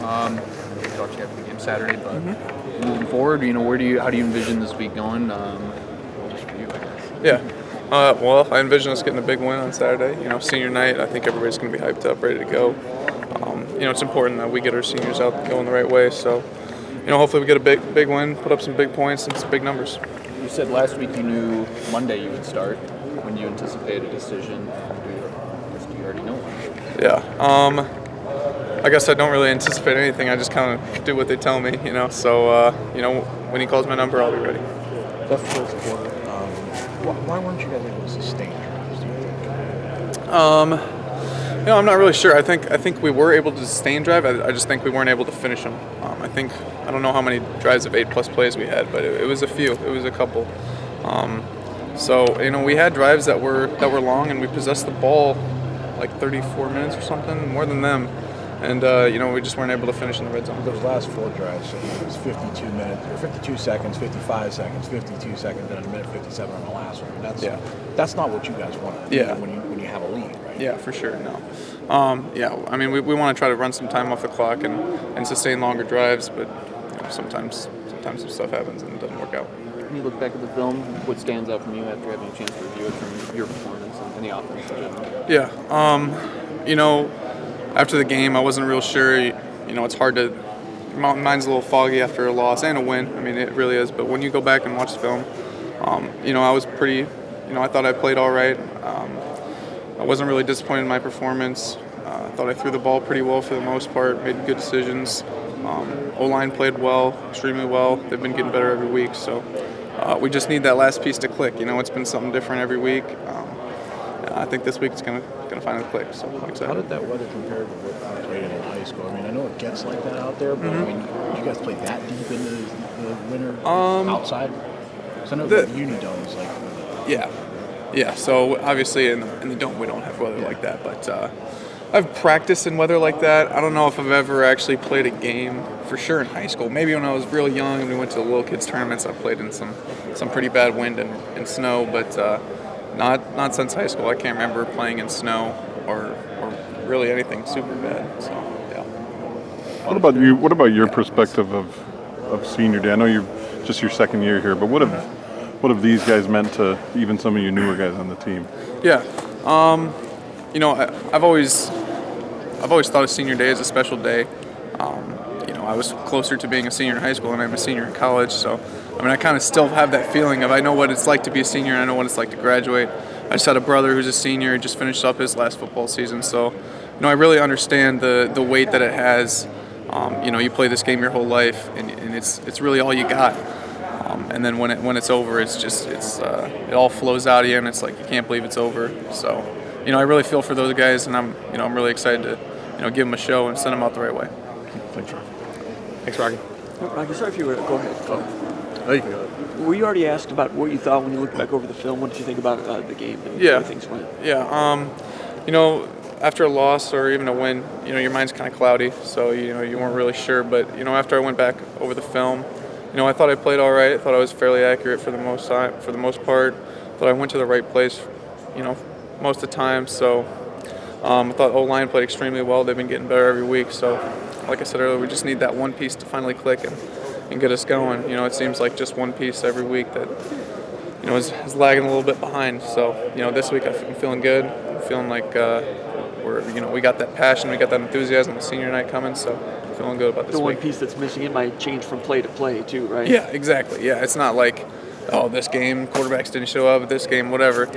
We talked to you after the game Saturday, but moving forward, how do you envision this week going? Just for you, I guess. Yeah. Well, I envision us getting a big win on Saturday. Senior night, I think everybody's going to be hyped up, ready to go. It's important that we get our seniors out going the right way. So, hopefully we get a big win, put up some big points and some big numbers. You said last week you knew Monday you would start. When do you anticipate a decision? Do you already know one? Yeah. I guess I don't really anticipate anything. I just kind of do what they tell me, So, when he calls my number, I'll be ready. That fourth quarter, why weren't you guys able to sustain drives, do you think? I'm not really sure. I think we were able to sustain drive. I just think we weren't able to finish them. I don't know how many drives of 8+ plays we had, but it was a few. It was a couple. So we had drives that were long, and we possessed the ball like 34 minutes or something, more than them. And we just weren't able to finish in the red zone. Those last 4 drives, so it was 52 minutes, or 52 seconds, 55 seconds, 52 seconds, and a minute 57 on the last one. That's not what you guys want to do when you have a lead, right? Yeah, for sure. No. We want to try to run some time off the clock and sustain longer drives, but sometimes some stuff happens and it doesn't work out. When you look back at the film, what stands out from you after having a chance to review it from your performance and the offense in general? After the game, I wasn't real sure. It's hard to. Mine's a little foggy after a loss and a win. I mean, it really is. But when you go back and watch the film, I was pretty. I thought I played all right. I wasn't really disappointed in my performance. I thought I threw the ball pretty well for the most part. Made good decisions. O-line played well, extremely well. They've been getting better every week. So we just need that last piece to click. It's been something different every week. I think this week it's gonna finally click. So I'm excited. How did that weather compare to what you played in high school? I mean, I know it gets like that out there, but did you guys play that deep into the winter outside? Because I know the uni dome is like. Yeah. So obviously in the dome we don't have weather like that, but I've practiced in weather like that. I don't know if I've ever actually played a game for sure in high school. Maybe when I was really young and we went to the little kids tournaments, I played in some pretty bad wind and snow, but. Not since high school. I can't remember playing in snow or really anything super bad. So yeah. What about you? What about your perspective of senior day? I know you're just your second year here, but what have these guys meant to even some of you newer guys on the team? Yeah. I've always thought of senior day as a special day. I was closer to being a senior in high school than I'm a senior in college, so I kind of still have that feeling of I know what it's like to be a senior and I know what it's like to graduate. I just had a brother who's a senior, he just finished up his last football season, so I really understand the weight that it has. You play this game your whole life, and it's really all you got. And then when it's over, it all flows out of you, and it's like you can't believe it's over. So I really feel for those guys, and I'm really excited to give them a show and send them out the right way. Thanks, Rocky. Rocky, sorry if you were. Go ahead. Oh, you can go. Were you already asked about what you thought when you looked back over the film? What did you think about the game and yeah. how things went? Yeah. After a loss or even a win, your mind's kind of cloudy, so you weren't really sure. But after I went back over the film, I thought I played all right. I thought I was fairly accurate for the most part. I thought I went to the right place, most of the time. So I thought O-line played extremely well. They've been getting better every week. So, like I said earlier, we just need that one piece to finally click and get us going. It seems like just one piece every week that is lagging a little bit behind. So this week I'm feeling good. I'm feeling like we got that passion, we got that enthusiasm. The senior night coming, so I'm feeling good about this week. The one week. piece that's missing, it might change from play to play too, right? Yeah, exactly. Yeah, it's not like this game quarterbacks didn't show up, this game whatever.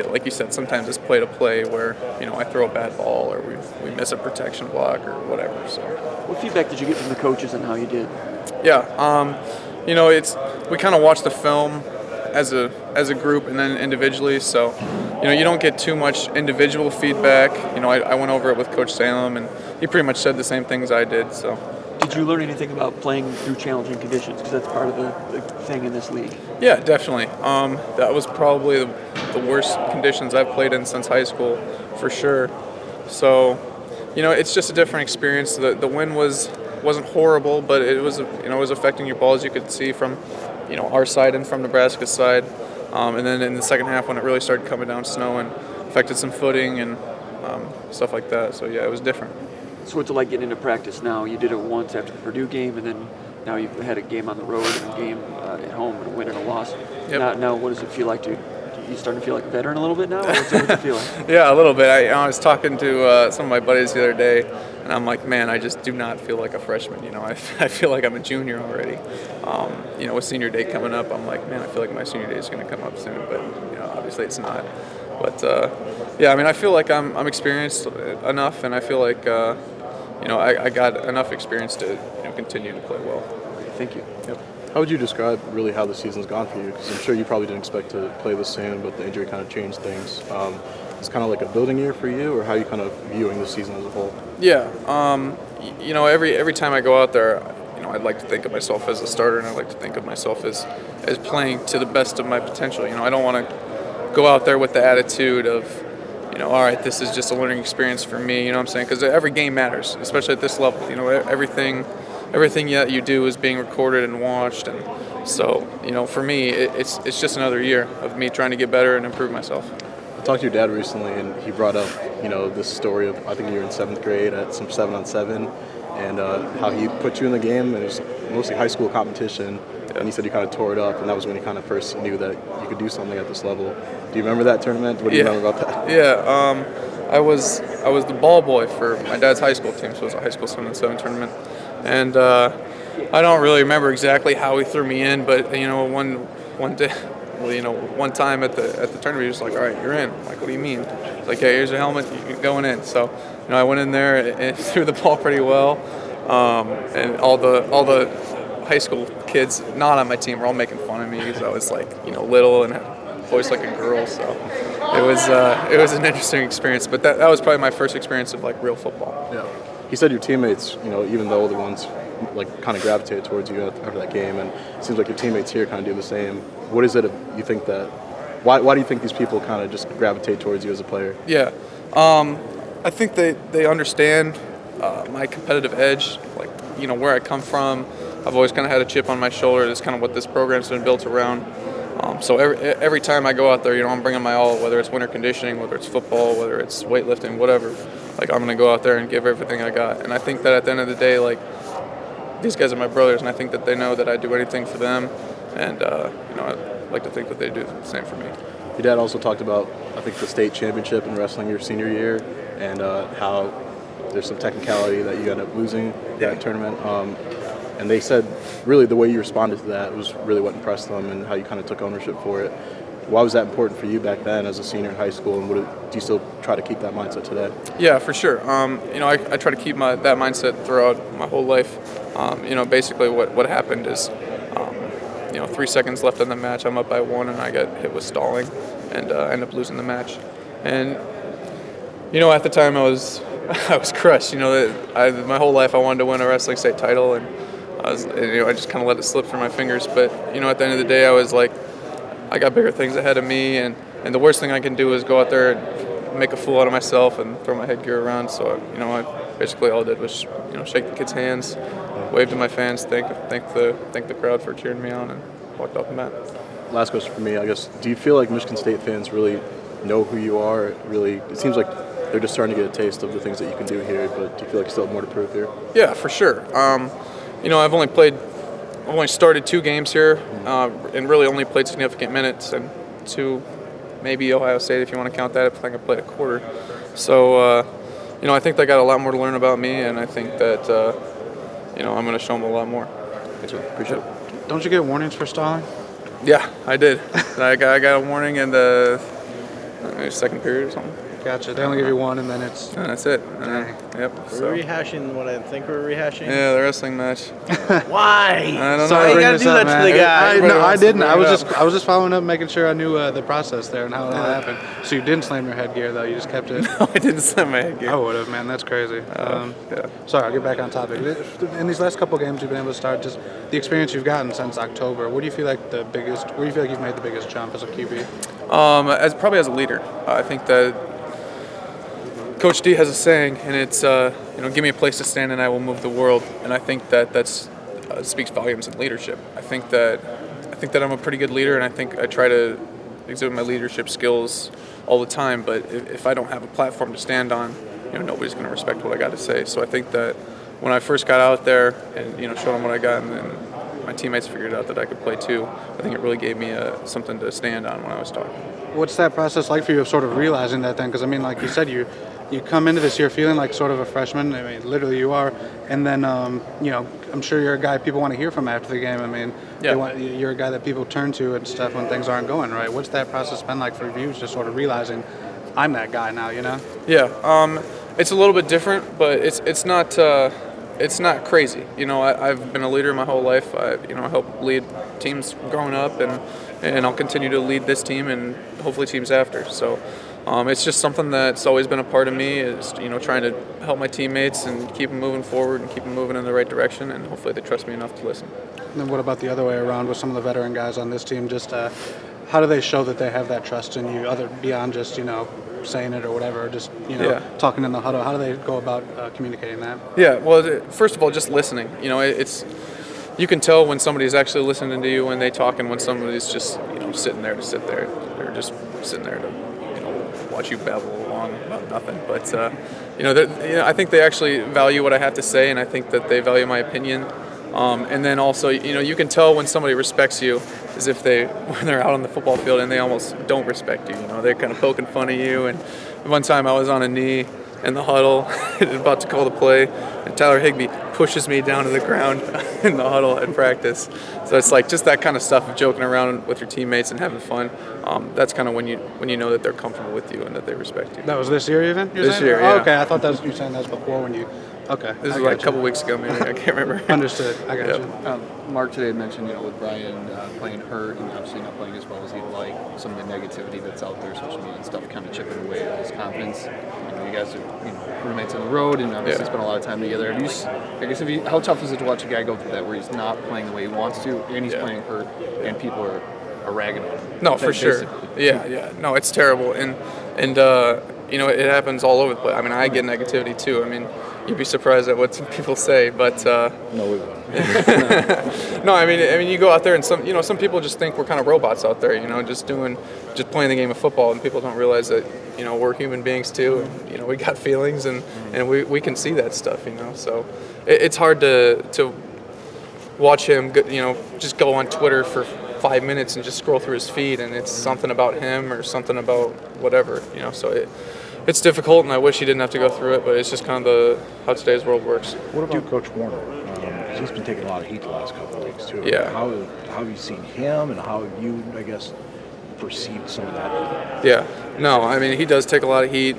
Like you said, sometimes it's play to play where I throw a bad ball or we miss a protection block or whatever. So. What feedback did you get from the coaches on how you did? Yeah, we kind of watch the film as a group and then individually. So, you don't get too much individual feedback. I went over it with Coach Salem, and he pretty much said the same things I did. So. Did you learn anything about playing through challenging conditions? Because that's part of the thing in this league. Yeah, definitely. That was probably the worst conditions I've played in since high school, for sure. So, it's just a different experience. The wind wasn't horrible, but it was affecting your ball, as you could see from our side and from Nebraska's side. And then in the second half, when it really started coming down snow and affected some footing and stuff like that. So yeah, it was different. So what's it like getting into practice now? You did it once after the Purdue game, and then now you've had a game on the road and a game at home, and a win and a loss. Yep. Now what does it feel like to you starting to feel like a veteran a little bit now? Or what's it feel like? Yeah, a little bit. I was talking to some of my buddies the other day, and I'm like, man, I just do not feel like a freshman. I feel like I'm a junior already. With senior day coming up, I'm like, man, I feel like my senior day is going to come up soon, but obviously it's not. But I feel like I'm experienced enough, and I feel like I got enough experience to continue to play well. Thank you. Yep. How would you describe really how the season's gone for you? Because I'm sure you probably didn't expect to play this soon, but the injury kind of changed things. It's kind of like a building year for you, or how are you kind of viewing the season as a whole? Yeah. Every time I go out there, I'd like to think of myself as a starter, and I'd like to think of myself as playing to the best of my potential. I don't want to go out there with the attitude of, all right, this is just a learning experience for me. You know what I'm saying? Because every game matters, especially at this level. Everything that you do is being recorded and watched, and so for me, it's just another year of me trying to get better and improve myself. I talked to your dad recently, and he brought up this story of, I think you were in 7th grade at some 7-on-7, and how he put you in the game, and it was mostly high school competition. And he said you kind of tore it up, and that was when he kind of first knew that you could do something at this level. Do you remember that tournament? What do you remember about that? Yeah, I was the ball boy for my dad's high school team, so it was a high school 7-on-7 tournament. And I don't really remember exactly how he threw me in, but one day, one time at the tournament, he was like, "All right, you're in." I'm like, "What do you mean?" He's like, "Yeah, here's your helmet. You're going in." So I went in there and threw the ball pretty well, and all the high school kids not on my team were all making fun of me because I was like little and had a voice like a girl. So it was an interesting experience, but that was probably my first experience of like real football. Yeah. He said your teammates, even the older ones, like kind of gravitated towards you after that game, and it seems like your teammates here kind of do the same. What is it you think that? Why do you think these people kind of just gravitate towards you as a player? Yeah, I think they understand my competitive edge, like where I come from. I've always kind of had a chip on my shoulder. That's kind of what this program's been built around. So every time I go out there, I'm bringing my all, whether it's winter conditioning, whether it's football, whether it's weightlifting, whatever. Like, I'm going to go out there and give everything I got. And I think that at the end of the day, like, these guys are my brothers, and I think that they know that I do anything for them. And, I'd like to think that they do the same for me. Your dad also talked about, I think, the state championship in wrestling your senior year, and how there's some technicality that you end up losing that tournament. And they said really the way you responded to that was really what impressed them, and how you kind of took ownership for it. Why was that important for you back then as a senior in high school, and do you still try to keep that mindset today? Yeah, for sure. I try to keep that mindset throughout my whole life. Basically what happened is, 3 seconds left in the match, I'm up by 1, and I get hit with stalling and end up losing the match. And, at the time I was crushed. My whole life I wanted to win a wrestling state title, and I just kind of let it slip through my fingers. But, at the end of the day, I was like, I got bigger things ahead of me, and the worst thing I can do is go out there and make a fool out of myself and throw my headgear around. So, basically all I did was, shake the kids' hands, wave to my fans, thank the crowd for cheering me on, and walked off the mat. Last question for me, I guess. Do you feel like Michigan State fans really know who you are? It seems like they're just starting to get a taste of the things that you can do here, but do you feel like you still have more to prove here? Yeah, for sure. I've only started 2 games here, and really only played significant minutes, and 2, maybe Ohio State if you want to count that. I think I played a quarter. So, I think they got a lot more to learn about me, and I think that, I'm going to show them a lot more. Thanks, man. Appreciate it. Don't you get warnings for stalling? Yeah, I did. I got a warning in the second period or something. Gotcha. They only give you 1, and then it's... And that's it. Yep. We're rehashing what I think we're rehashing. Yeah, the wrestling match. Why? I don't Sorry, know. you gotta do that to the guy. No, I didn't. I was just following up, making sure I knew the process there and how it all happened. So you didn't slam your headgear, though. You just kept it. No, I didn't slam my headgear. I would have, man. That's crazy. Yeah. Sorry, I'll get back on topic. In these last couple games you've been able to start, just the experience you've gotten since October, where do you feel like you've made the biggest jump as a QB? Probably as a leader. I think that Coach D has a saying, and it's, give me a place to stand and I will move the world. And I think that speaks volumes in leadership. I think that I'm a pretty good leader, and I think I try to exhibit my leadership skills all the time. But if I don't have a platform to stand on, nobody's going to respect what I got to say. So I think that when I first got out there and showed them what I got, and then my teammates figured out that I could play too, I think it really gave me something to stand on when I was talking. What's that process like for you of sort of realizing that then? Because I mean, like you said, you come into this year feeling like sort of a freshman. I mean, literally you are, and then I'm sure you're a guy people want to hear from after the game. I mean, you're a guy that people turn to and stuff when things aren't going right. What's that process been like for you, just sort of realizing I'm that guy now? Yeah, it's a little bit different, but it's not crazy. I've been a leader my whole life. I helped lead teams growing up, and I'll continue to lead this team and hopefully teams after. So it's just something that's always been a part of me, is trying to help my teammates and keep them moving forward and keep them moving in the right direction, and hopefully they trust me enough to listen. And then what about the other way around with some of the veteran guys on this team? Just how do they show that they have that trust in you, beyond just saying it or whatever, just talking in the huddle? How do they go about communicating that? Yeah, well, first of all, just listening. You can tell when somebody's actually listening to you when they talk, and when somebody's just sitting there to sit there. They're just sitting there to watch you babble along about nothing. But I think they actually value what I have to say, and I think that they value my opinion. And then also, you can tell when somebody respects you as if when they're out on the football field and they almost don't respect you. They're kind of poking fun at you. And one time I was on a knee in the huddle, about to call the play, and Tyler Higbee pushes me down to the ground in the huddle at practice. So it's like just that kind of stuff of joking around with your teammates and having fun. That's kind of when you know that they're comfortable with you and that they respect you. That was this year even? This year, yeah. Oh, okay, I thought you were saying that was before when you. Okay. This was like a couple weeks ago, maybe. I can't remember. Understood. I got you. Mark today had mentioned, with Brian playing hurt and obviously not playing as well as he'd like, some of the negativity that's out there, social media and stuff, kind of chipping away at his confidence. You guys are roommates on the road and obviously spend a lot of time together. How tough is it to watch a guy go through that, where he's not playing the way he wants to, and he's playing hurt, and people are ragging on him? No, for sure. Yeah. No, it's terrible, and it happens all over the place. I mean, I get negativity too. I mean, you'd be surprised at what some people say, but No, we won't. no, I mean, you go out there and some people just think we're kind of robots out there, just playing the game of football, and people don't realize that we're human beings too, and we got feelings, and we can see that stuff, So it's hard to watch him, just go on Twitter for 5 minutes and just scroll through his feed, and it's something about him or something about whatever, So it's difficult, and I wish he didn't have to go through it, but it's just kind of how today's world works. What about Coach Warner? He's been taking a lot of heat the last couple of weeks too. Yeah. How have you seen him, and how have you, I guess, perceived some of that? Yeah. No, I mean, he does take a lot of heat,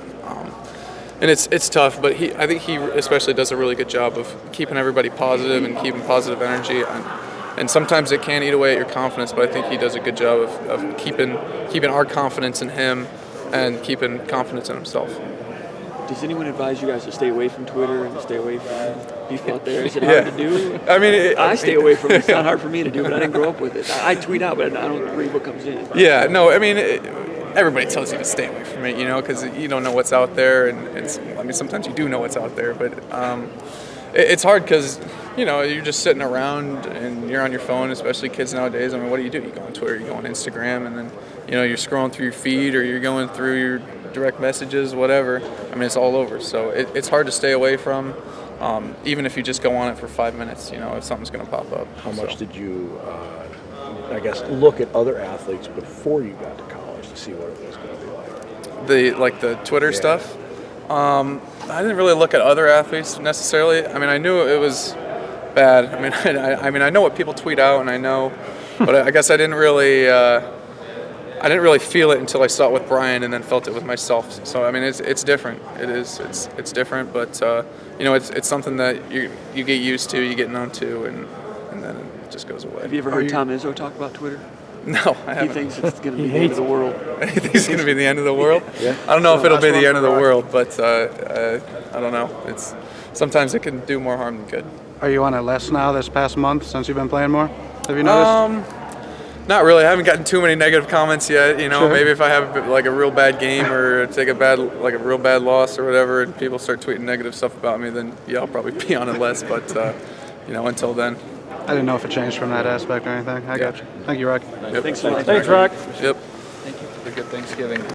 and it's tough. But I think he especially does a really good job of keeping everybody positive and keeping positive energy. And sometimes it can eat away at your confidence, but I think he does a good job of keeping our confidence in him and keeping confidence in himself. Does anyone advise you guys to stay away from Twitter and to stay away from people out there? Is it hard to do? I mean, I stay away from it. It's not hard for me to do, but I didn't grow up with it. I tweet out, but I don't read what comes in. Yeah, no, I mean, everybody tells you to stay away from it, because you don't know what's out there, and I mean, sometimes you do know what's out there, but it's hard because you're just sitting around and you're on your phone, especially kids nowadays. I mean, what do? You go on Twitter, you go on Instagram, and then you're scrolling through your feed, or you're going through your direct messages, whatever. I mean, it's all over, so it's hard to stay away from, even if you just go on it for 5 minutes, if something's going to pop up. How much did you, I guess, look at other athletes before you got to college to see what it was going to be like? The Twitter stuff? I didn't really look at other athletes necessarily. I mean, I knew it was bad. I mean, I know what people tweet out, and I know, but I guess I didn't really feel it until I saw it with Brian, and then felt it with myself. So I mean, it's different. It's different, but it's something that you get used to, you get numb to, and then it just goes away. Have you ever heard Tom Izzo talk about Twitter? No, I haven't. He thinks it's going to be the end of the world. He thinks it's going to be the end of the world? Yeah. I don't know if it'll be the end of the world, but I don't know. Sometimes it can do more harm than good. Are you on it less now this past month since you've been playing more? Have you noticed? Not really. I haven't gotten too many negative comments yet. Sure. Maybe if I have like a real bad game or take a real bad loss or whatever, and people start tweeting negative stuff about me, then yeah, I'll probably be on it less. But until then. I didn't know if it changed from that aspect or anything. I got you. Thank you, Rock. Yep. Thanks so much. Thanks, Rock. Yep. Thank you. Have a good Thanksgiving.